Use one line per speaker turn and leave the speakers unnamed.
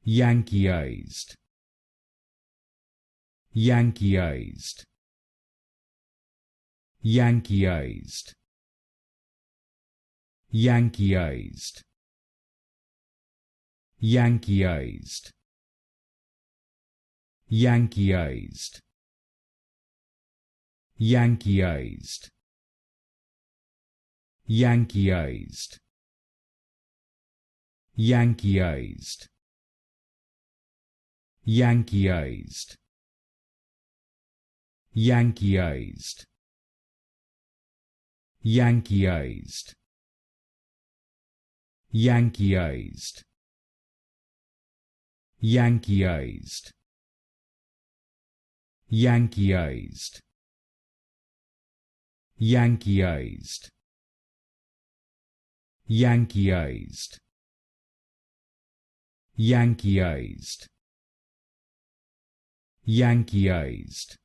Yankeeized, Yankeeized, Yankeeized, Yankeeized, Yankeeized, Yankeeized, Yankeeized, Yankeeized, Yankeeized, Yankeeized, Yankeeized, Yankeeized, Yankeeized, Yankeeized, Yankeeized, Yankeeized, Yankeeized, Yankeeized, Yankeeized,